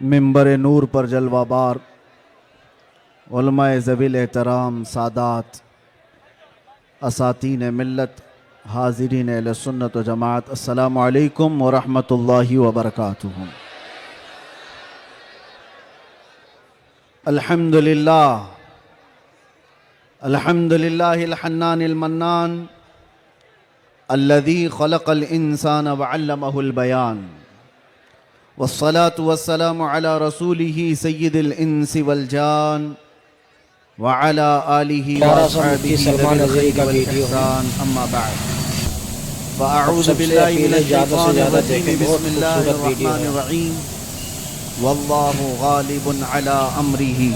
मिंबर नूर पर जलवाबार उलमाए ज़वील एहतराम सादात असातीन मिल्लत हाज़रीन अहले सुन्नत व जमात अस्सलामु अलैकुम व रहमतुल्लाहि व बरकातुहू। अल्हम्दुलिल्लाह अल्हम्दुलिल्लाहिल हन्नानिल मन्नान अल्लज़ी खलक़ल इंसान व अल्लमहुल बयान वस्सलातु वस्सलामु अला रसूलिही सय्यिदिल इंसी वल जान व अला आलिही व अस्हाबिही ज़वील ख़ैरि वल इहसान अम्मा बअद फ़अऊज़ु बिल्लाहि मिनश शैतानिर रजीम बिस्मिल्लाहिर रहमानिर रहीम वल्लाहु गालिबुन अला अम्रिही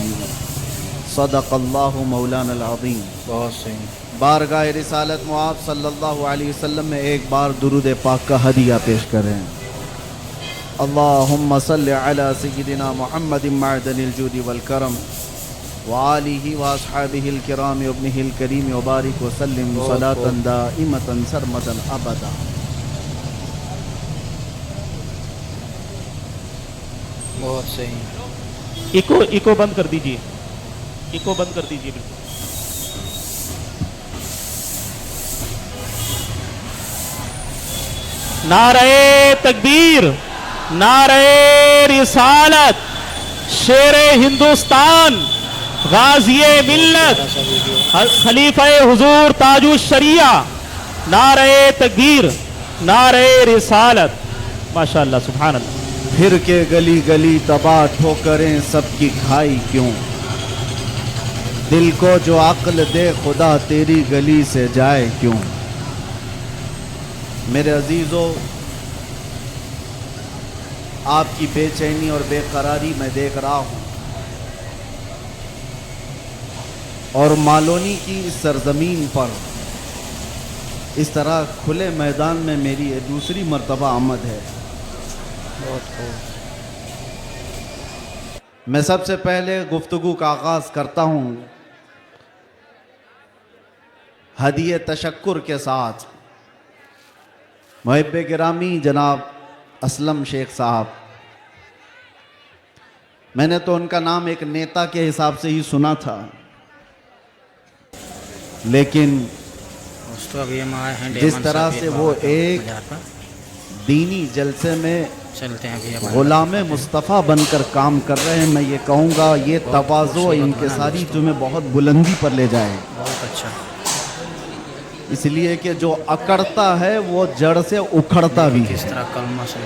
सदक़ल्लाहु मौलानल अज़ीम। बहुत सही। बारगाह रिसालत मुआब सल्लल्लाहु अलैहि वसल्लम में एक बार दुरूद पाक का हदिया पेश करें। अल्लाहुम्मा सल्लि अला सय्यिदिना मुहम्मदिन मअदनिल जूदि वल करम व आलिहि व अस्हाबिहिल किराम व इब्निहिल करीम व बारिक व सल्लिम सलातन दाइमतन सरमदन अबदा। बहुत सही। इको बंद कर दीजिए, इको बंद कर दीजिए बिल्कुल। नारे तकबीर, नारे रिसालत, शेरे हिंदुस्तान, गाज़िए मिल्लत, खलीफा हुजूर ताजु शरिया, नारे तकबीर, नारे रिसालत। माशाअल्लाह, सुभान अल्लाह। फिर के गली गली तबाह ठोकरें सबकी खाई क्यों, दिल को जो अक्ल दे खुदा तेरी गली से जाए क्यों। मेरे अजीज़ों, आपकी बेचैनी और बेकरारी मैं देख रहा हूँ और मालोनी की इस सरजमीन पर इस तरह खुले मैदान में मेरी ये दूसरी मर्तबा आमद है। बहुत खूब। मैं सबसे पहले गुफ्तगू का आगाज़ करता हूँ हदिये तशक्कुर के साथ मुहिब्बे गिरामी जनाब असलम शेख साहब। मैंने तो उनका नाम एक नेता के हिसाब से ही सुना था, लेकिन जिस तरह से वो एक दीनी जलसे में चलते हैं अभी गुलाम मुस्तफ़ा बनकर काम कर रहे हैं, मैं ये कहूँगा ये तवाज़ो इनकिसारी तुम्हें बहुत बुलंदी पर ले जाए। बहुत अच्छा। इसलिए कि जो अकड़ता है वो जड़ से उखड़ता भी है, किस तरह कलमा से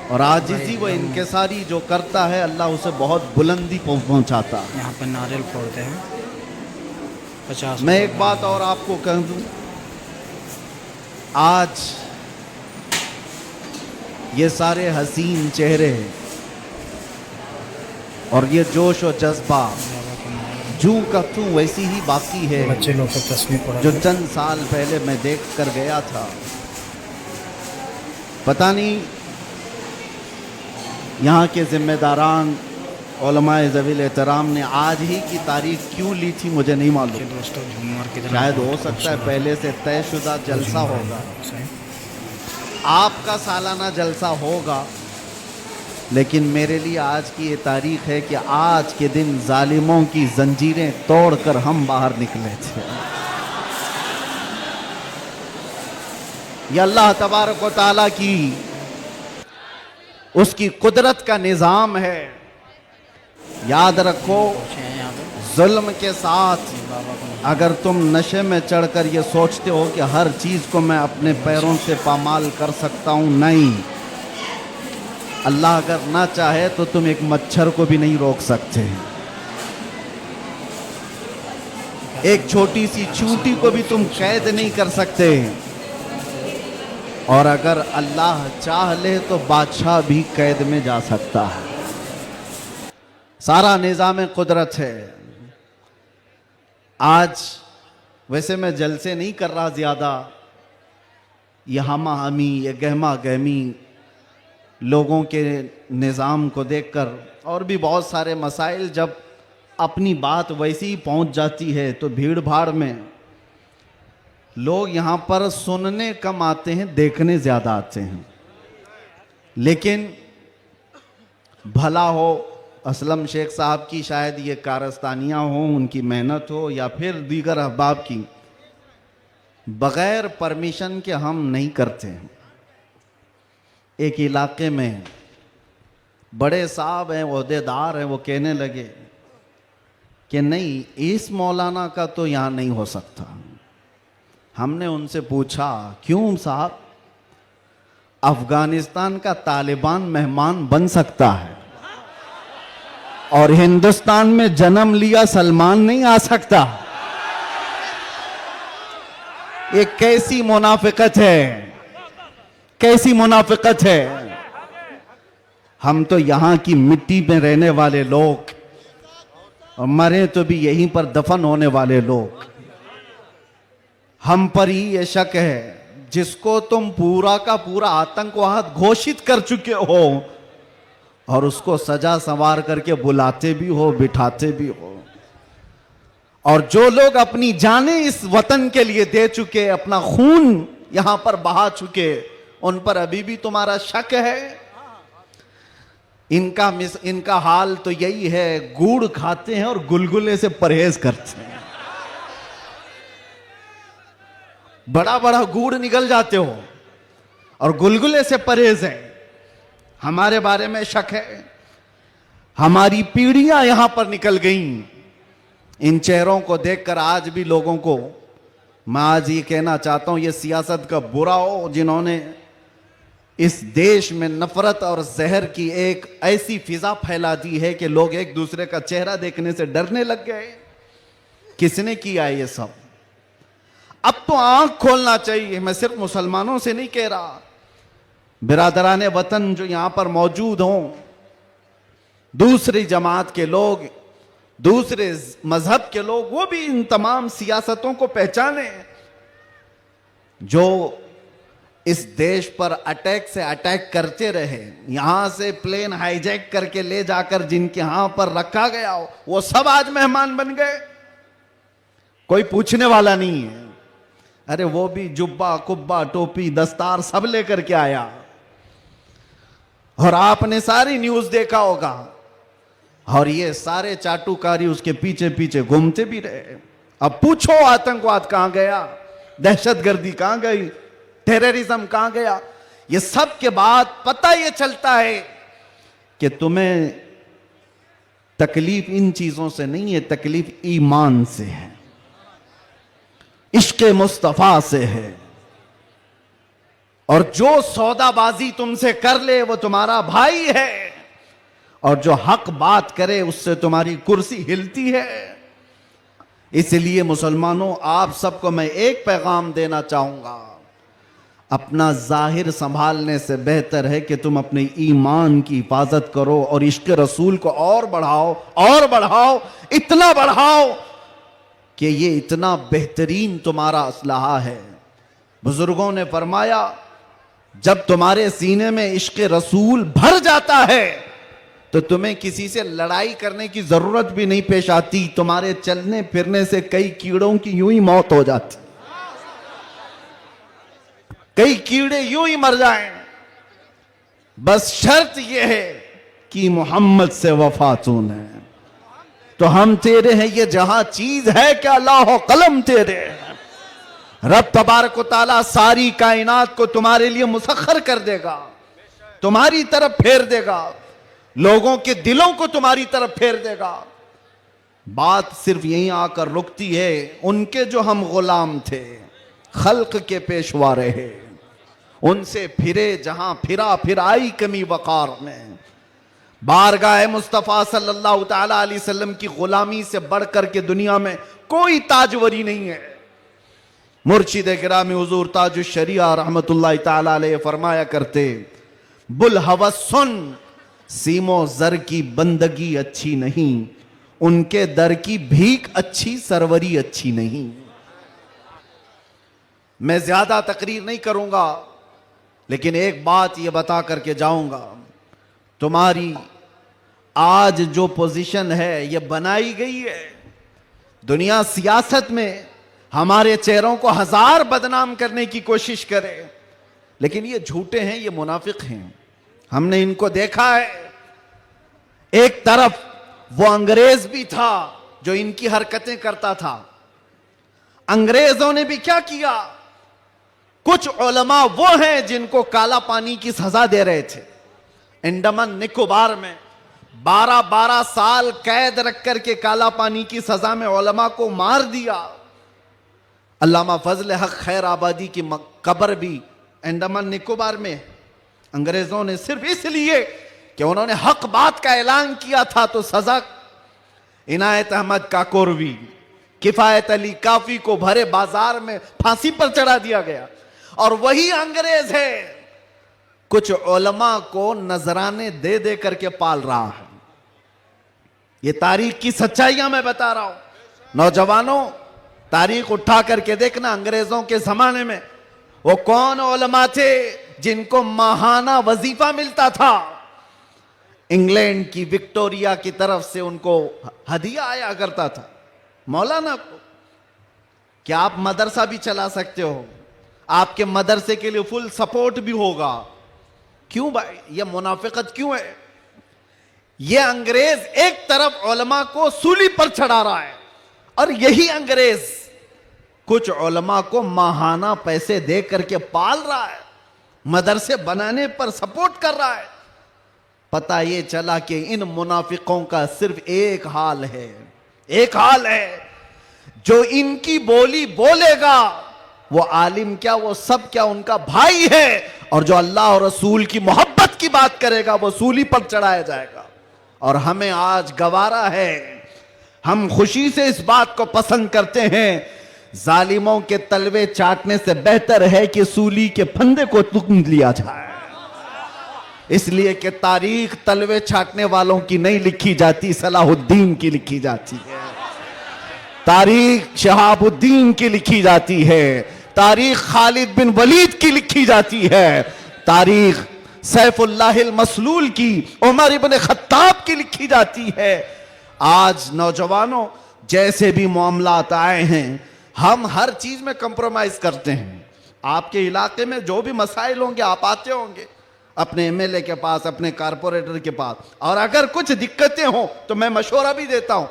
और आजिज़ी वो इनकिसारी जो करता है अल्लाह उसे बहुत बुलंदी पहुँचाता है। यहाँ पे नारियल फोड़ते हैं 50। मैं एक बात और आपको कह दूँ, आज ये सारे हसीन चेहरे और ये जोश और जज्बा जूं का तूं वैसी ही बाकी है बच्चे लोग सब तस्वीर पढ़ा जो चंद साल पहले मैं देख कर गया था। पता नहीं यहाँ के जिम्मेदारान उलमाए ज़वील एहतराम ने आज ही की तारीख क्यों ली थी, मुझे नहीं मालूम। दोस्तों झूमर की शायद हो सकता है पहले से तयशुदा जलसा होगा, आपका सालाना जलसा होगा, लेकिन मेरे लिए आज की ये तारीख है कि आज के दिन जालिमों की जंजीरें तोड़कर हम बाहर निकले थे। ये अल्लाह तबारक व तआला की उसकी कुदरत का निज़ाम है। याद रखो, जुल्म के साथ अगर तुम नशे में चढ़कर ये सोचते हो कि हर चीज़ को मैं अपने पैरों से पामाल कर सकता हूँ, नहीं। अल्लाह अगर ना चाहे तो तुम एक मच्छर को भी नहीं रोक सकते, एक छोटी सी चींटी को भी तुम कैद नहीं कर सकते, और अगर अल्लाह चाह ले तो बादशाह भी कैद में जा सकता है। सारा निज़ाम कुदरत है। आज वैसे मैं जलसे नहीं कर रहा ज़्यादा, ये हमा हमी, ये गहमा गहमी लोगों के निज़ाम को देखकर, और भी बहुत सारे मसाइल जब अपनी बात वैसी ही पहुंच जाती है तो भीड़ भाड़ में लोग यहाँ पर सुनने कम आते हैं, देखने ज़्यादा आते हैं। लेकिन भला हो, असलम शेख साहब की शायद ये कारस्तानियाँ हों, उनकी मेहनत हो, या फिर दीगर अहबाब की, बग़ैर परमिशन के हम नहीं करते हैं। एक इलाके में बड़े साहब हैं, ओहदेदार हैं, वो कहने लगे कि नहीं, इस मौलाना का तो यहाँ नहीं हो सकता। हमने उनसे पूछा क्यों साहब? अफगानिस्तान का तालिबान मेहमान बन सकता है और हिंदुस्तान में जन्म लिया सलमान नहीं आ सकता। ये कैसी मुनाफिकत है, कैसी मुनाफिकत है। हम तो यहां की मिट्टी में रहने वाले लोग, और मरे तो भी यहीं पर दफन होने वाले लोग। हम पर ही ये शक है, जिसको तुम पूरा का पूरा आतंकवाद घोषित कर चुके हो और उसको सजा संवार करके बुलाते भी हो, बिठाते भी हो। और जो लोग अपनी जानें इस वतन के लिए दे चुके, अपना खून यहां पर बहा चुके, उन पर अभी भी तुम्हारा शक है। इनका हाल तो यही है, गुड़ खाते हैं और गुलगुले से परहेज करते हैं। बड़ा बड़ा गुड़ निकल जाते हो और गुलगुले से परहेज है। हमारे बारे में शक है। हमारी पीढ़ियां यहां पर निकल गईं। इन चेहरों को देखकर आज भी लोगों को, मैं आज ये कहना चाहता हूं, ये सियासत का बुरा हो जिन्होंने इस देश में नफरत और जहर की एक ऐसी फिजा फैला दी है कि लोग एक दूसरे का चेहरा देखने से डरने लग गए। किसने किया ये सब? अब तो आंख खोलना चाहिए। मैं सिर्फ मुसलमानों से नहीं कह रहा, बिरादराने वतन जो यहां पर मौजूद हों, दूसरी जमात के लोग, दूसरे मजहब के लोग, वो भी इन तमाम सियासतों को पहचाने जो इस देश पर अटैक से अटैक करते रहे। यहां से प्लेन हाईजैक करके ले जाकर जिनके यहां पर रखा गया हो, वो सब आज मेहमान बन गए। कोई पूछने वाला नहीं है। अरे वो भी जुब्बा कुब्बा टोपी दस्तार सब लेकर के आया, और आपने सारी न्यूज देखा होगा, और ये सारे चाटुकारी उसके पीछे पीछे घूमते भी रहे। अब पूछो आतंकवाद कहां गया, दहशतगर्दी कहां गई, टेररिज्म कहां गया? ये सब के बाद पता ये चलता है कि तुम्हें तकलीफ इन चीजों से नहीं है, तकलीफ ईमान से है, इश्क़ मुस्तफा से है। और जो सौदाबाजी तुमसे कर ले वो तुम्हारा भाई है, और जो हक बात करे उससे तुम्हारी कुर्सी हिलती है। इसलिए मुसलमानों, आप सबको मैं एक पैगाम देना चाहूंगा, अपना जाहिर संभालने से बेहतर है कि तुम अपने ईमान की हिफाजत करो और इश्क़ रसूल को और बढ़ाओ, और बढ़ाओ, इतना बढ़ाओ कि ये इतना बेहतरीन तुम्हारा असलहा है। बुजुर्गों ने फरमाया, जब तुम्हारे सीने में इश्क़ रसूल भर जाता है तो तुम्हें किसी से लड़ाई करने की जरूरत भी नहीं पेश आती। तुम्हारे चलने फिरने से कई कीड़ों की यूं ही मौत हो जाती, कई कीड़े यूं ही मर जाएं। बस शर्त यह है कि मोहम्मद से वफा तूने, तो हम तेरे हैं। ये जहां चीज है कि अल्लाह कलम तेरे हैं। रब तबारक व तआला सारी कायनात को तुम्हारे लिए मुसख्खर कर देगा, तुम्हारी तरफ फेर देगा, लोगों के दिलों को तुम्हारी तरफ फेर देगा। बात सिर्फ यहीं आकर रुकती है। उनके जो हम गुलाम थे, खल्क के पेशवा रहे, उनसे फिरे जहां फिरा, फिर आई कमी वकार में। बारगाह मुस्तफ़ा सल्लल्लाहु तआला अलैहि वसल्लम की गुलामी से बढ़कर के दुनिया में कोई ताजवरी नहीं है। मुर्शिद गिरामी हुजूर ताजुश शरिया रहमतुल्लाह तआला अलैहि फरमाया करते, बुल हवस सुन, सीमो जर की बंदगी अच्छी नहीं, उनके दर की भीख अच्छी, सरवरी अच्छी नहीं। मैं ज्यादा तकरीर नहीं करूंगा, लेकिन एक बात यह बता करके जाऊंगा, तुम्हारी आज जो पोजीशन है यह बनाई गई है। दुनिया सियासत में हमारे चेहरों को हजार बदनाम करने की कोशिश करे, लेकिन ये झूठे हैं, ये मुनाफिक हैं। हमने इनको देखा है। एक तरफ वो अंग्रेज भी था जो इनकी हरकतें करता था। अंग्रेजों ने भी क्या किया, कुछ उलमा वो हैं जिनको काला पानी की सजा दे रहे थे। अंडमान निकोबार में 12-12 साल कैद रख करके काला पानी की सजा में उलमा को मार दिया। अल्लामा फजल हक खैर आबादी की कब्र भी अंडमान निकोबार में। अंग्रेजों ने सिर्फ इसलिए कि उन्होंने हक बात का ऐलान किया था तो सजा इनायत अहमद काकोरवी, किफायत अली काफी को भरे बाजार में फांसी पर चढ़ा दिया गया। और वही अंग्रेज है कुछ उलमा को नजराने दे दे करके पाल रहा है। ये तारीख की सच्चाइयां मैं बता रहा हूं। नौजवानों, तारीख उठा करके देखना, अंग्रेजों के जमाने में वो कौन उलमा थे जिनको माहाना वजीफा मिलता था। इंग्लैंड की विक्टोरिया की तरफ से उनको हदिया आया करता था। मौलाना को क्या आप मदरसा भी चला सकते हो, आपके मदरसे के लिए फुल सपोर्ट भी होगा। क्यों भाई, ये मुनाफिकत क्यों है? ये अंग्रेज एक तरफ उलमा को सूली पर चढ़ा रहा है और यही अंग्रेज कुछ उलमा को माहाना पैसे दे करके पाल रहा है, मदरसे बनाने पर सपोर्ट कर रहा है। पता ये चला कि इन मुनाफिकों का सिर्फ एक हाल है, एक हाल है, जो इनकी बोली बोलेगा वो आलिम क्या, वो सब क्या, उनका भाई है। और जो अल्लाह और रसूल की मोहब्बत की बात करेगा वो सूली पर चढ़ाया जाएगा। और हमें आज गवारा है, हम खुशी से इस बात को पसंद करते हैं, जालिमों के तलवे चाटने से बेहतर है कि सूली के फंदे को तुम लिया जाए। इसलिए कि तारीख तलवे छाटने वालों की नहीं लिखी जाती, सलाहुद्दीन की लिखी जाती है। तारीख शहाबुद्दीन की लिखी जाती है, तारीख खालिद बिन वलीद की लिखी जाती है, तारीख सैफुल्लाहिल मसलूल की, उमर इब्न खत्ताब की लिखी जाती है। आज नौजवानों, जैसे भी मामलात आए हैं, हम हर चीज में कंप्रोमाइज करते हैं। आपके इलाके में जो भी मसाइल होंगे आप आते होंगे अपने एमएलए के पास, अपने कारपोरेटर के पास, और अगर कुछ दिक्कतें हो तो मैं मशवरा भी देता हूं।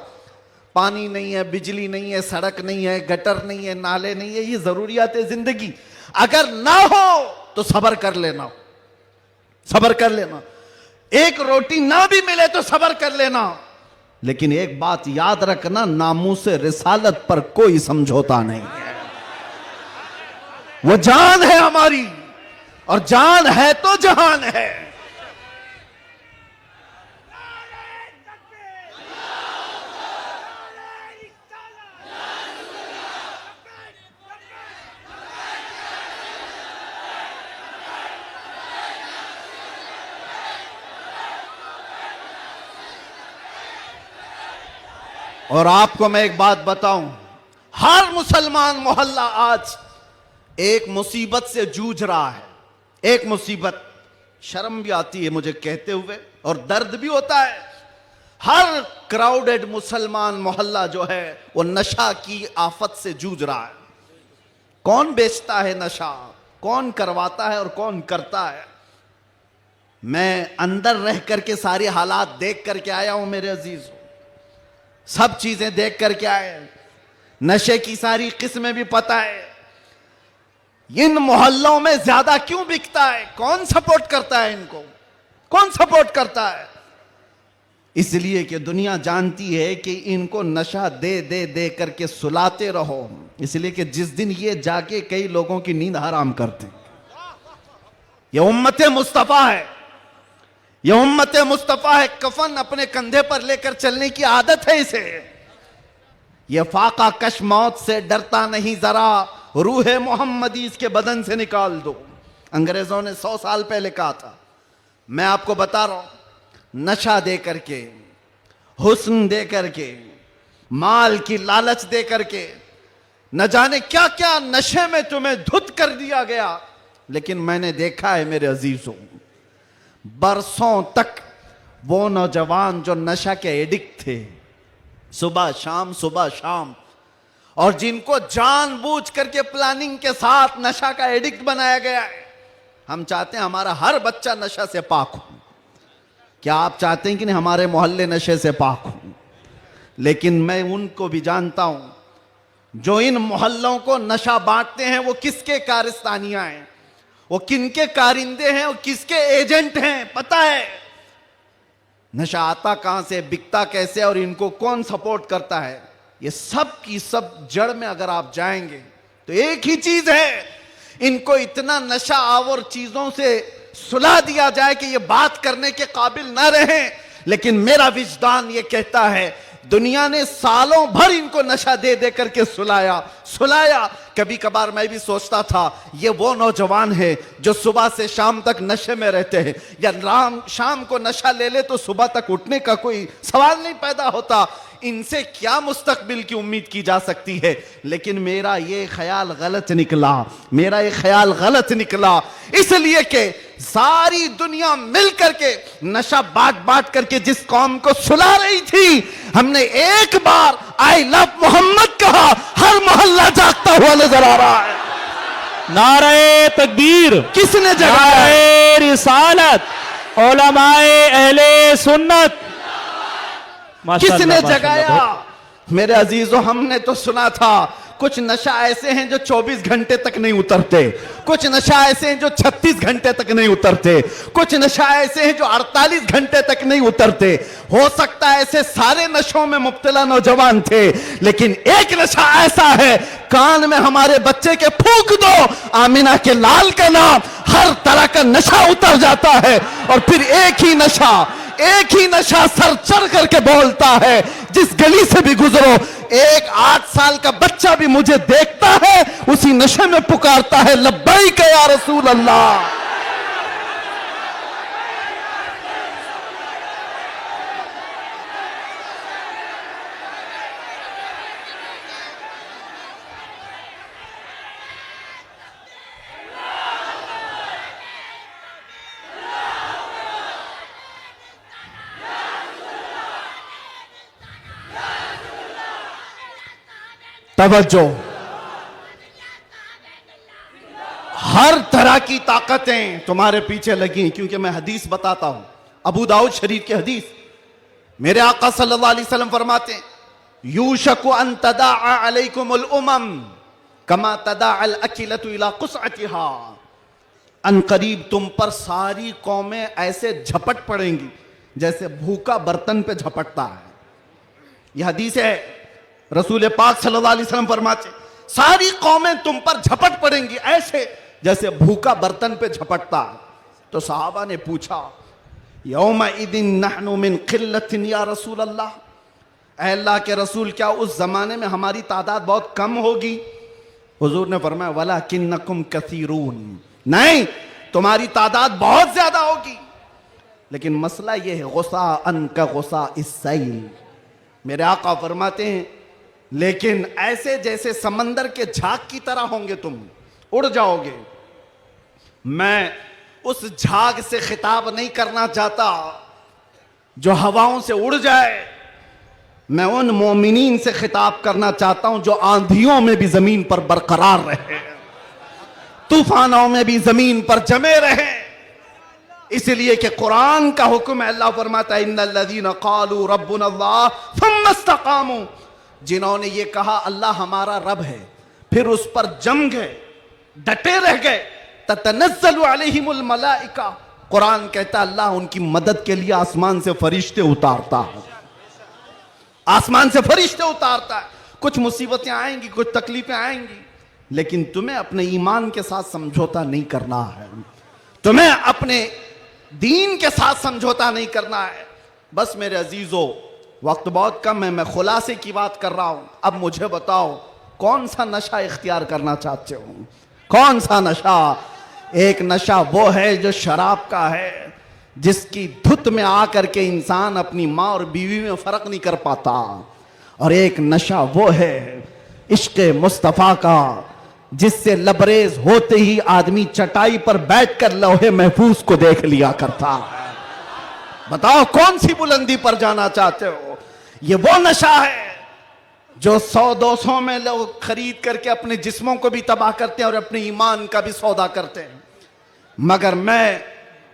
पानी नहीं है, बिजली नहीं है, सड़क नहीं है, गटर नहीं है, नाले नहीं है, ये जरूरियात है जिंदगी। अगर ना हो तो सब्र कर लेना, सब्र कर लेना। एक रोटी ना भी मिले तो सब्र कर लेना, लेकिन एक बात याद रखना, नामूसे रिसालत पर कोई समझौता नहीं है। वो जान है हमारी, और जान है तो जहान है। और आपको मैं एक बात बताऊं, हर मुसलमान मोहल्ला आज एक मुसीबत से जूझ रहा है। एक मुसीबत, शर्म भी आती है मुझे कहते हुए और दर्द भी होता है। हर क्राउडेड मुसलमान मोहल्ला जो है वो नशा की आफत से जूझ रहा है। कौन बेचता है नशा, कौन करवाता है और कौन करता है? मैं अंदर रह करके सारे हालात देख करके आया हूं मेरे अजीज, सब चीजें देख करके आए, नशे की सारी किस्में भी पता है। इन मोहल्लों में ज्यादा क्यों बिकता है, कौन सपोर्ट करता है इनको, कौन सपोर्ट करता है? इसलिए कि दुनिया जानती है कि इनको नशा दे दे दे करके सुलाते रहो, इसलिए कि जिस दिन ये जाके कई लोगों की नींद हराम करते। ये उम्मते मुस्तफा है, ये उम्मते मुस्तफा है। कफन अपने कंधे पर लेकर चलने की आदत है इसे। ये फाका कश मौत से डरता नहीं जरा, रूह मोहम्मदी इसके बदन से निकाल दो। अंग्रेजों ने 100 साल पहले कहा था। मैं आपको बता रहा हूं, नशा दे करके, हुस्न दे करके, माल की लालच दे करके, न जाने क्या क्या नशे में तुम्हें धुत कर दिया गया। लेकिन मैंने देखा है मेरे अजीजों, बरसों तक वो नौजवान जो नशा के एडिक्ट थे, सुबह शाम, और जिनको जानबूझ करके प्लानिंग के साथ नशा का एडिक्ट बनाया गया है। हम चाहते हैं हमारा हर बच्चा नशा से पाक हो, क्या आप चाहते हैं कि नहीं हमारे मोहल्ले नशे से पाक हो? लेकिन मैं उनको भी जानता हूं जो इन मोहल्लों को नशा बांटते हैं वो किसके कारस्तानियां हैं, वो किनके कारिंदे हैं, वो किसके एजेंट हैं, पता है। नशा आता कहां से, बिकता कैसे और इनको कौन सपोर्ट करता है, ये सब की सब जड़ में अगर आप जाएंगे तो एक ही चीज है, इनको इतना नशा आवर चीजों से सुला दिया जाए कि ये बात करने के काबिल ना रहे। लेकिन मेरा विजदान ये कहता है दुनिया ने सालों भर इनको नशा दे दे करके सुलाया। कभी कभार मैं भी सोचता था ये वो नौजवान है जो सुबह से शाम तक नशे में रहते हैं, या शाम को नशा ले ले तो सुबह तक उठने का कोई सवाल नहीं पैदा होता, इनसे क्या मुस्तकबिल की उम्मीद की जा सकती है। लेकिन मेरा ये ख्याल गलत निकला, इसलिए कि सारी दुनिया मिल करके नशा बांट करके जिस कौम को सुला रही थी, हमने एक बार आई लव मोहम्मद कहा, हर मोहल्ला जागता हुआ नजर आ रहा है। नारे तकबीर, किसने जगाया? नारे रिसालत, उलमाए अहले सुन्नत, किसने जगाया? मेरे अजीजों, हमने तो सुना था कुछ नशा ऐसे हैं जो 24 घंटे तक नहीं उतरते, कुछ नशा ऐसे हैं जो 36 घंटे तक नहीं उतरते, कुछ नशा ऐसे हैं जो 48 घंटे तक नहीं उतरते। हो सकता है ऐसे सारे नशों में मुब्तला नौजवान थे, लेकिन एक नशा ऐसा है, कान में हमारे बच्चे के फूंक दो आमिना के लाल का नाम, हर तरह का नशा उतर जाता है। और फिर एक ही नशा सर चढ़ करके बोलता है, जिस गली से भी गुजरो एक 8 साल का बच्चा भी मुझे देखता है, उसी नशे में पुकारता है लब्बैक या रसूल अल्लाह। तवज्जो, हर तरह की ताकतें तुम्हारे पीछे लगी, क्योंकि मैं हदीस बताता हूं, अबू दाऊद शरीफ की हदीस। मेरे आका सल्लल्लाहु अलैहि वसल्लम फरमाते हैं, यूशकु अन तदाअ अलैकुमुल उमम कमा तदाअल अकिलतु इला कुसअतिहा। अन करीब तुम पर सारी कौमें ऐसे झपट पड़ेंगी जैसे भूखा बर्तन पे झपटता है। यह हदीस है, रसूल पाक सल्लल्लाहु अलैहि वसल्लम फरमाते सारी कौमें तुम पर झपट पड़ेंगी ऐसे जैसे भूखा बर्तन पे झपटता है। तो सहाबा ने पूछा, यौमा इदिन नहनु मिन किल्लतिन या रसूल अल्लाह, ऐ अल्लाह के रसूल क्या उस जमाने में हमारी तादाद बहुत कम होगी? हुजूर ने फरमाया, वलाकिन्नकुम कसीरून, नहीं तुम्हारी तादाद बहुत ज्यादा होगी, लेकिन मसला यह है गुस्सा अन का गुस्सा इस्सैल। मेरे आका फरमाते हैं लेकिन ऐसे जैसे समंदर के झाग की तरह होंगे, तुम उड़ जाओगे। मैं उस झाग से खिताब नहीं करना चाहता जो हवाओं से उड़ जाए, मैं उन मोमिनीन से खिताब करना चाहता हूं जो आंधियों में भी जमीन पर बरकरार रहे, तूफानों में भी जमीन पर जमे रहे। इसलिए कि कुरान का हुक्म है, अल्लाह फरमाता है इन्नल्लज़ीना क़ालू रब्बुनल्लाह थुम्मा इस्तक़ामू, जिन्होंने ये कहा अल्लाह हमारा रब है, फिर उस पर जम गए, डटे रह गए, ततनज़्ज़लु अलैहिमुल मलाइका, कुरान कहता है अल्लाह उनकी मदद के लिए आसमान से फरिश्ते उतारता है, आसमान से फरिश्ते उतारता है। कुछ मुसीबतें आएंगी, कुछ तकलीफें आएंगी, लेकिन तुम्हें अपने ईमान के साथ समझौता नहीं करना है, तुम्हें अपने दीन के साथ समझौता नहीं करना है। बस मेरे अजीजों, वक्त बहुत कम है, मैं खुलासे की बात कर रहा हूं। अब मुझे बताओ कौन सा नशा इख्तियार करना चाहते हो? कौन सा नशा? एक नशा वो है जो शराब का है, जिसकी धुत में आकर के इंसान अपनी माँ और बीवी में फर्क नहीं कर पाता, और एक नशा वो है इश्क़े मुस्तफ़ा का, जिससे लबरेज होते ही आदमी चटाई पर बैठकर लौहे महफूज को देख लिया करता है। बताओ कौन सी बुलंदी पर जाना चाहते हो? ये वो नशा है जो 100-200 में लोग खरीद करके अपने जिस्मों को भी तबाह करते हैं और अपने ईमान का भी सौदा करते हैं। मगर मैं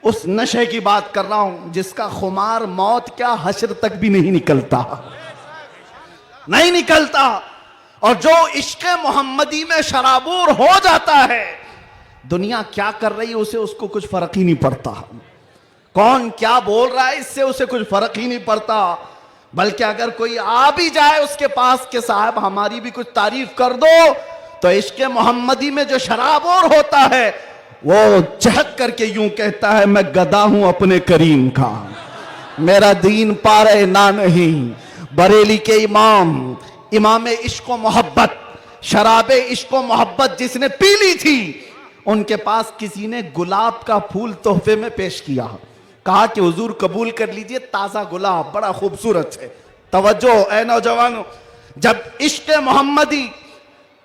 उस नशे की बात कर रहा हूं जिसका खुमार मौत क्या हश्र तक भी नहीं निकलता, नहीं निकलता। और जो इश्क मोहम्मदी में शराबूर हो जाता है, दुनिया क्या कर रही है उसे उसको कुछ फर्क ही नहीं पड़ता, कौन क्या बोल रहा है इससे उसे कुछ फर्क ही नहीं पड़ता। बल्कि अगर कोई आ भी जाए उसके पास के साहब हमारी भी कुछ तारीफ कर दो, तो इश्क मोहम्मदी में जो शराबोर होता है वो चहक करके यूं कहता है मैं गदा हूं अपने करीम का, मेरा दीन पारे ना नहीं। बरेली के इमाम इश्क मोहब्बत, शराबे इश्क मोहब्बत जिसने पी ली थी, उनके पास किसी ने गुलाब का फूल तोहफे में पेश किया, कहा कि हुजूर कबूल कर लीजिए, ताजा गुलाब बड़ा खूबसूरत है। तवज्जो ऐ नौजवानों, जब इश्क मोहम्मदी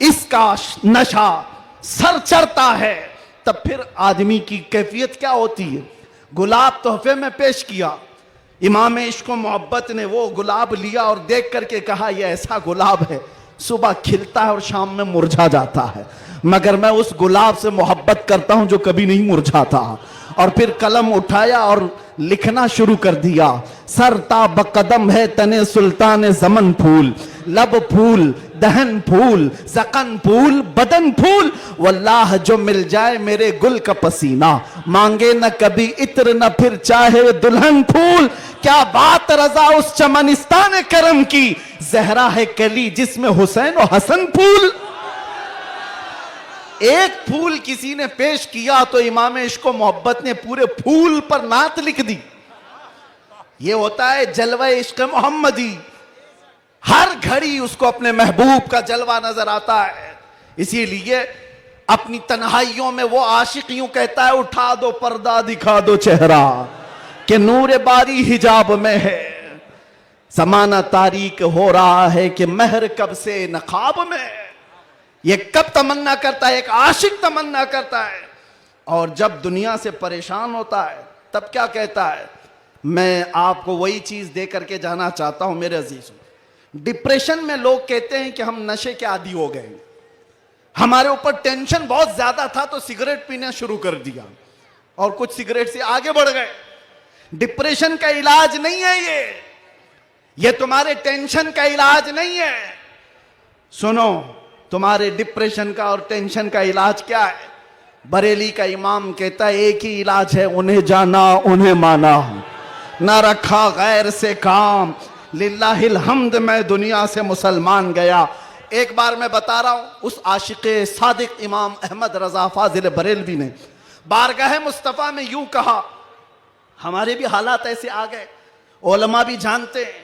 इसका नशा सर चढ़ता है तब फिर आदमी की कैफियत क्या होती है। गुलाब तोहफे में पेश किया, इमाम इश्क मोहब्बत ने वो गुलाब लिया और देख करके कहा यह ऐसा गुलाब है सुबह खिलता है और शाम में मुरझा जाता है, मगर मैं उस गुलाब से मोहब्बत करता हूं जो कभी नहीं मुरझाता। और फिर कलम उठाया और लिखना शुरू कर दिया, सरता बकदम है तने सुल्तान जमन फूल, लब फूल दहन फूल सकन फूल बदन फूल, वल्लाह जो मिल जाए मेरे गुल का पसीना, मांगे न कभी इत्र न फिर चाहे दुल्हन फूल। क्या बात रजा उस चमनिस्तान करम की, जहरा है कली जिसमें हुसैन और हसन फूल। एक फूल किसी ने पेश किया तो इमाम इश्क मोहब्बत ने पूरे फूल पर नात लिख दी। ये होता है जलवा इश्क मोहम्मदी, हर घड़ी उसको अपने महबूब का जलवा नजर आता है। इसीलिए अपनी तन्हाइयों में वो आशिक यूं कहता है, उठा दो पर्दा दिखा दो चेहरा कि नूर बारी हिजाब में है, जमाना तारीक हो रहा है कि महर कब से नकाब में है। ये कब तमन्ना करता है, एक आशिक तमन्ना करता है, और जब दुनिया से परेशान होता है तब क्या कहता है, मैं आपको वही चीज दे करके जाना चाहता हूं मेरे अजीजों। डिप्रेशन में लोग कहते हैं कि हम नशे के आदी हो गए, हमारे ऊपर टेंशन बहुत ज्यादा था तो सिगरेट पीना शुरू कर दिया और कुछ सिगरेट से आगे बढ़ गए। डिप्रेशन का इलाज नहीं है ये तुम्हारे टेंशन का इलाज नहीं है। सुनो, तुम्हारे डिप्रेशन का और टेंशन का इलाज क्या है? बरेली का इमाम कहता है एक ही इलाज है, उन्हें जाना उन्हें माना, ना रखा गैर से काम, लिल्लाहिल हम्द मैं दुनिया से मुसलमान गया। एक बार मैं बता रहा हूं, उस आशिक़े सादिक इमाम अहमद रजा फाजिल बरेलवी ने बारगाह मुस्तफ़ा में यूं कहा, हमारे भी हालात ऐसे आ गए, उलमा भी जानते हैं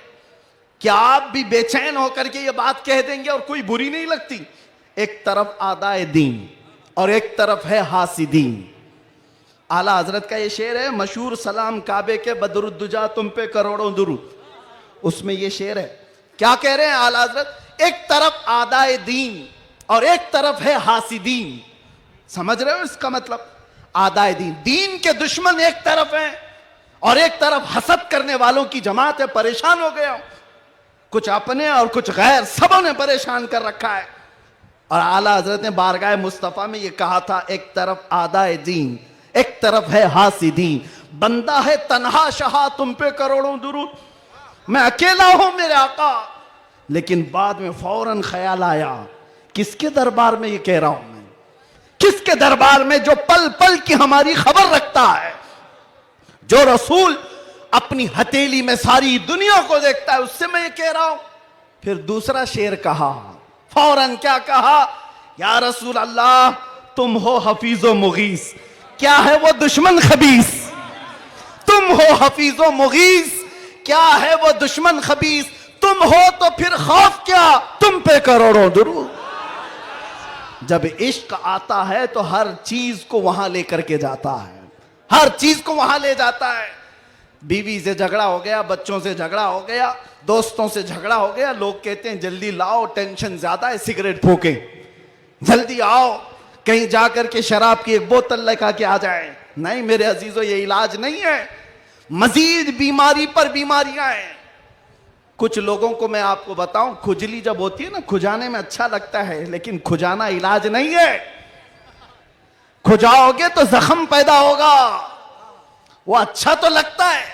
कि आप भी बेचैन होकर के ये बात कह देंगे और कोई बुरी नहीं लगती। एक तरफ आदाए दीन और एक तरफ है हासिदीन। आला हजरत का ये शेर है मशहूर, सलाम काबे के बदरुद्दुजा तुम पे करोड़ों दुरूद, उसमें ये शेर है। क्या कह रहे हैं आला हजरत? एक तरफ आदाए दीन और एक तरफ है हासिदीन। समझ रहे हो इसका मतलब? आदाए दीन, दीन के दुश्मन एक तरफ हैं और एक तरफ हसद करने वालों की जमात है। परेशान हो गया, कुछ अपने और कुछ गैर, सबों ने परेशान कर रखा है। और आला हजरत ने बारगाह मुस्तफ़ा में ये कहा था, एक तरफ आदाए दीन एक तरफ है हासिदीन। बंदा है तन्हा शहा तुम पे करोड़ों दुरूद, मैं अकेला हूं मेरे आका। लेकिन बाद में फौरन ख्याल आया, किसके दरबार में ये कह रहा हूं मैं? किसके दरबार में जो पल पल की हमारी खबर रखता है, जो रसूल अपनी हथेली में सारी दुनिया को देखता है, उससे मैं ये कह रहा हूं। फिर दूसरा शेर कहा, फौरन क्या कहा? या रसूल अल्लाह तुम हो हफीजो मुगीस, क्या है वो दुश्मन खबीस? तुम हो हफीजो मुगीस, क्या है वो दुश्मन खबीस? तुम हो तो फिर खौफ क्या, तुम पे करोड़ों दुरूद। जब इश्क आता है तो हर चीज को वहां लेकर के जाता है, हर चीज को वहां ले जाता है। बीवी से झगड़ा हो गया, बच्चों से झगड़ा हो गया, दोस्तों से झगड़ा हो गया, लोग कहते हैं जल्दी लाओ, टेंशन ज्यादा है, सिगरेट फूके, जल्दी आओ, कहीं जाकर के शराब की एक बोतल लेकर के आ जाए। नहीं मेरे अजीजों, ये इलाज नहीं है, मजीद बीमारी पर बीमारियां हैं। कुछ लोगों को मैं आपको बताऊं, खुजली जब होती है ना, खुजाने में अच्छा लगता है, लेकिन खुजाना इलाज नहीं है। खुजाओगे तो जख्म पैदा होगा। वो अच्छा तो लगता है,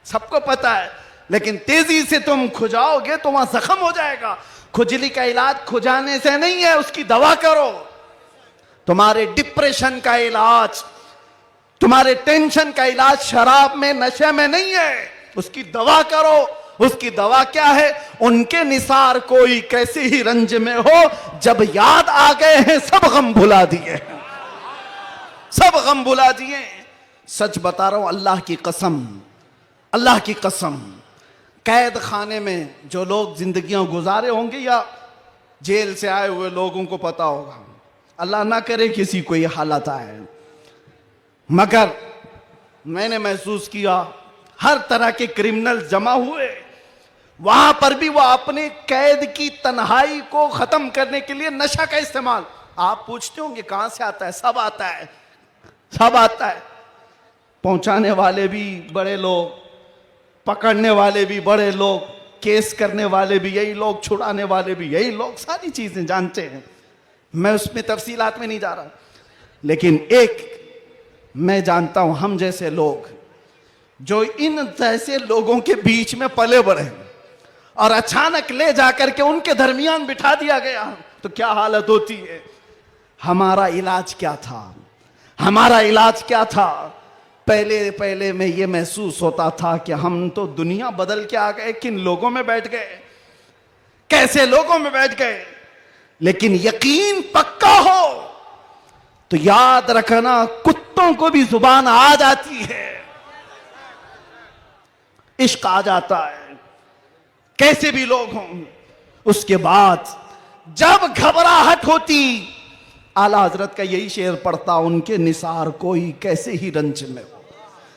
सबको पता है, लेकिन तेजी से तुम खुजाओगे तो वहां जख्म हो जाएगा। खुजली का इलाज खुजाने से नहीं है, उसकी दवा करो। तुम्हारे डिप्रेशन का इलाज, तुम्हारे टेंशन का इलाज शराब में, नशे में नहीं है, उसकी दवा करो। उसकी दवा क्या है? उनके निसार कोई कैसे ही रंज में हो, जब याद आ गए हैं सब गम भुला दिए, सब गम भुला दिए। सच बता रहा हूं, अल्लाह की कसम, अल्लाह की कसम, कैद खाने में जो लोग जिंदगियां गुजारे होंगे या जेल से आए हुए लोगों को पता होगा, अल्लाह ना करे किसी को ये हालत आए, मगर मैंने महसूस किया हर तरह के क्रिमिनल जमा हुए वहां पर भी वो अपने कैद की तन्हाई को खत्म करने के लिए नशा का इस्तेमाल। आप पूछते होंगे कहां से आता है? सब आता है, सब आता है। पहुंचाने वाले भी बड़े लोग, पकड़ने वाले भी बड़े लोग, केस करने वाले भी यही लोग, छुड़ाने वाले भी यही लोग, सारी चीजें जानते हैं। मैं उसमें तफसीलात में नहीं जा रहा, लेकिन एक मैं जानता हूं, हम जैसे लोग जो इन जैसे लोगों के बीच में पले बढ़े और अचानक ले जाकर के उनके दरमियान बिठा दिया गया तो क्या हालत होती है। हमारा इलाज क्या था? हमारा इलाज क्या था? पहले पहले में ये महसूस होता था कि हम तो दुनिया बदल के आ गए, किन लोगों में बैठ गए, कैसे लोगों में बैठ गए। लेकिन यकीन पक्का हो तो याद रखना, कुत्तों को भी जुबान आ जाती है, इश्क आ जाता है, कैसे भी लोग हों। उसके बाद जब घबराहट होती, आला हजरत का यही शेर पढ़ता, उनके निसार कोई कैसे ही रंज में हो,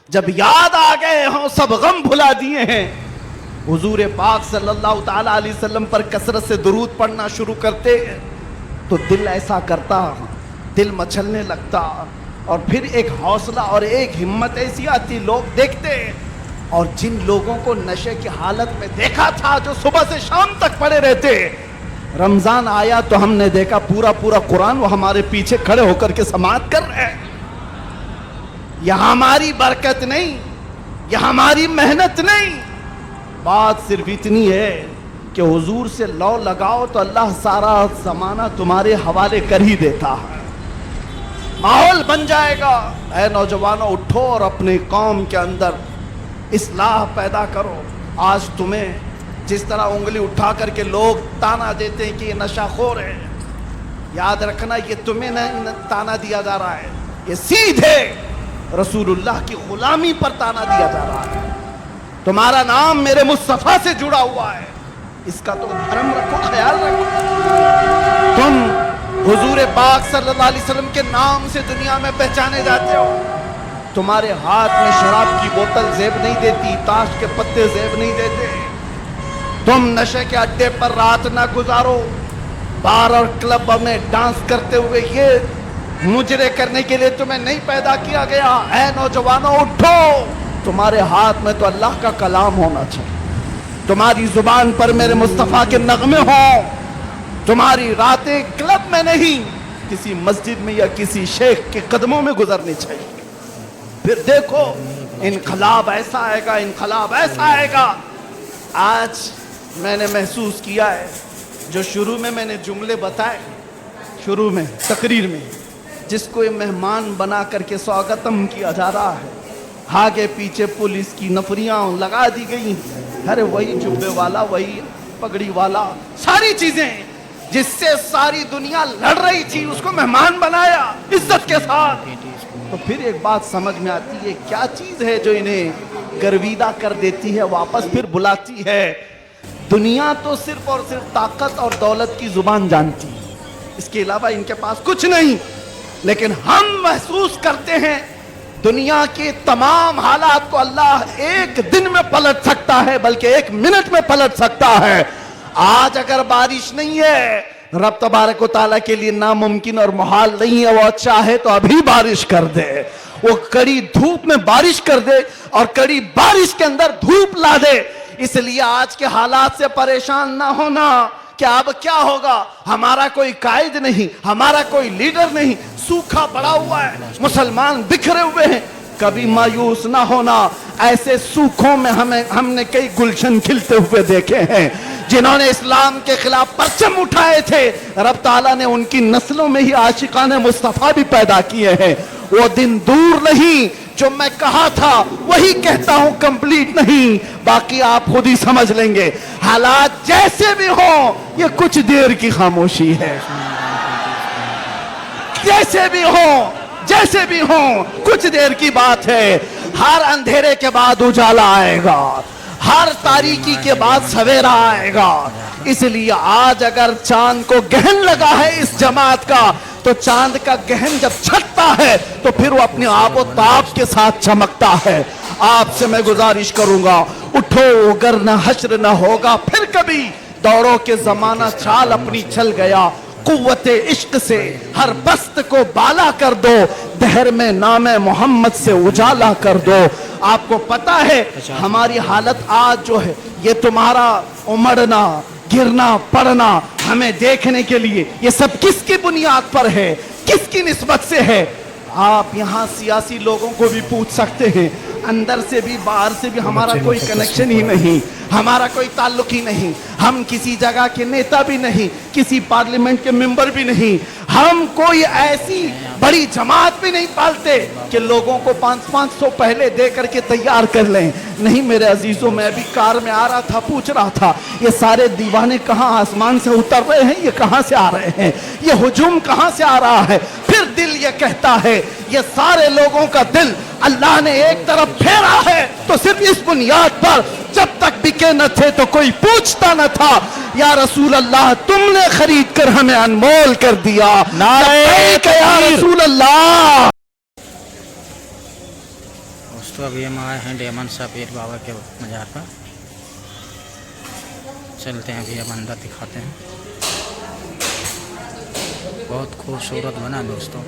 जब याद आ गए हों सब गम भुला दिए हैं। हुजूर पाक सल्लल्लाहु ताला अलैहि वसल्लम पर कसरत से दुरूद पढ़ना शुरू करते तो दिल ऐसा करता, दिल मचलने लगता, और फिर एक हौसला और एक हिम्मत ऐसी आती, लोग देखते। और जिन लोगों को नशे की हालत में देखा था, जो सुबह से शाम तक पड़े रहते, रमजान आया तो हमने देखा पूरा पूरा कुरान वो हमारे पीछे खड़े होकर के समाअत कर रहे हैं। यह हमारी बरकत नहीं, यह हमारी मेहनत नहीं, बात सिर्फ इतनी है कि हुजूर से लौ लगाओ तो अल्लाह सारा जमाना तुम्हारे हवाले कर ही देता है। माहौल बन जाएगा। ऐ नौजवानों, उठो और अपने कौम के अंदर इस्लाह पैदा करो। आज तुम्हें जिस तरह उंगली उठा करके लोग ताना देते हैं कि ये नशाखोर है, याद रखना ये तुम्हें नहीं ताना दिया जा रहा है, ये सीधे रसूलुल्लाह की गुलामी पर ताना दिया जा रहा है। तुम्हारा नाम मेरे मुस्तफा से जुड़ा हुआ है, इसका तो धर्म रखो, ख्याल रखो। तुम हुजूर पाक सल्लल्लाहु अलैहि वसल्लम के नाम से दुनिया में पहचाने जाते हो। तुम्हारे हाथ में शराब की बोतल जेब नहीं देती, ताश के पत्ते जेब नहीं देते। तुम नशे के अड्डे पर रात ना गुजारो, बार और क्लब में डांस करते हुए ये मुजरे करने के लिए तुम्हें नहीं पैदा किया गया। ऐ नौजवानों, उठो, तुम्हारे हाथ में तो अल्लाह का कलाम होना चाहिए, तुम्हारी जुबान पर मेरे मुस्तफा के नगमे हों, तुम्हारी रातें क्लब में नहीं किसी मस्जिद में या किसी शेख के कदमों में गुजरनी चाहिए। फिर देखो इनकलाब ऐसा आएगा, इनकलाब ऐसा आएगा। आज मैंने महसूस किया है, जो शुरू में मैंने जुमले बताए, शुरू में तकरीर में, जिसको ये मेहमान बना करके स्वागतम किया जा रहा है, आगे पीछे पुलिस की नफरियां लगा दी गई। अरे वही जुब्बे वाला, वही पगड़ी वाला, सारी चीजें जिससे सारी दुनिया लड़ रही थी, उसको मेहमान बनाया इज्जत के साथ। तो फिर एक बात समझ में आती है, क्या चीज है जो इन्हें गर्विदा कर देती है, वापस फिर बुलाती है। दुनिया तो सिर्फ और सिर्फ ताकत और दौलत की जुबान जानती है, इसके अलावा इनके पास कुछ नहीं। लेकिन हम महसूस करते हैं दुनिया के तमाम हालात को अल्लाह एक दिन में पलट सकता है, बल्कि एक मिनट में पलट सकता है। आज अगर बारिश नहीं है, रब तबारक व तआला के लिए नामुमकिन और मुहाल नहीं है, वो चाहे तो अभी बारिश कर दे, वो कड़ी धूप में बारिश कर दे और कड़ी बारिश के अंदर धूप ला दे। इसलिए आज के हालात से परेशान ना होना कि अब क्या होगा, हमारा कोई कायद नहीं, हमारा कोई लीडर नहीं, सूखा पड़ा हुआ है, मुसलमान बिखरे हुए हैं, कभी मायूस ना होना। ऐसे सूखों में हमने कई गुलशन खिलते हुए देखे हैं। जिन्होंने इस्लाम के खिलाफ परचम उठाए थे, रब ताला ने उनकी नस्लों में ही आशिकाने मुस्तफा भी पैदा किए हैं। वो दिन दूर नहीं, जो मैं कहा था वही कहता हूं, कंप्लीट नहीं, बाकी आप खुद ही समझ लेंगे। हालात जैसे भी हो, ये कुछ देर की खामोशी है। जैसे भी हो कुछ देर की बात है। हर अंधेरे के बाद उजाला आएगा, हर तारीकी के बाद सवेरा आएगा। इसलिए आज अगर चांद को गहन लगा है इस जमात का, तो चांद का गहन जब छटता है तो फिर वो अपने आबो ताब के साथ चमकता है। आपसे मैं गुजारिश करूंगा, उठो अगर न हश्र न होगा फिर कभी, दौड़ो के जमाना चाल अपनी चल गया। कुव्वते इश्क से हर बस्त को बाला कर दो, दहर में नामे मोहम्मद से उजाला कर दो। आपको पता है हमारी हालत आज जो है, ये तुम्हारा उमड़ना गिरना पड़ना हमें देखने के लिए, ये सब किसकी बुनियाद पर है, किसकी निस्बत से है? आप यहाँ सियासी लोगों को भी पूछ सकते हैं, अंदर से भी बाहर से भी हमारा कोई कनेक्शन ही नहीं, हमारा कोई ताल्लुक ही नहीं। हम किसी जगह के नेता भी नहीं, किसी पार्लियामेंट के मेंबर भी नहीं, हम कोई ऐसी बड़ी जमात भी नहीं पालते कि लोगों को 500 पहले दे करके तैयार कर लें। नहीं मेरे अजीजों, मैं अभी कार में आ रहा था, पूछ रहा था ये सारे दीवाने कहाँ आसमान से उतर रहे हैं, ये कहाँ से आ रहे हैं, ये हुजूम कहाँ से आ रहा है? फिर दिल ये कहता है ये सारे लोगों का दिल अल्लाह ने एक तरफ फेरा है, तो सिर्फ इस बुनियाद पर जब तक बिके न थे तो कोई पूछता न था, या रसूल अल्लाह तुमने खरीद कर हमें अनमोल कर दिया। नारे या रसूल अल्लाह। दोस्तों अभी हम आए हैं डेमन शाह पीर बाबा के मज़ार पर, चलते हैं अभी, हम अंदर दिखाते हैं। बहुत खूबसूरत बना दोस्तों,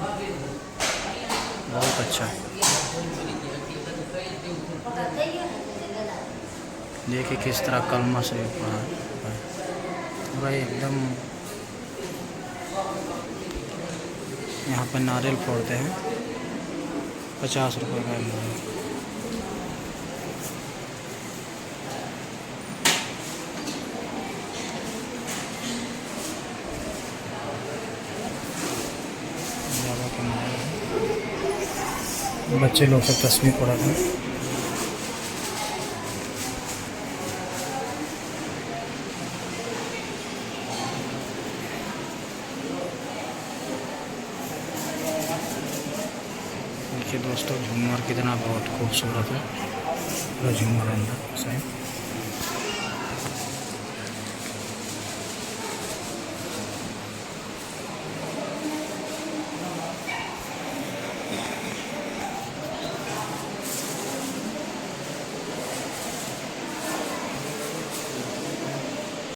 बहुत अच्छा है। देखिए किस तरह कलमा से भाई एकदम, यहाँ पर नारियल फोड़ते हैं, 50 रुपये का नारियल। बच्चे लोग सब तस्वीर पढ़ाते हैं। देखिए दोस्तों झूमर कितना बहुत खूबसूरत है, झूमर अंदर से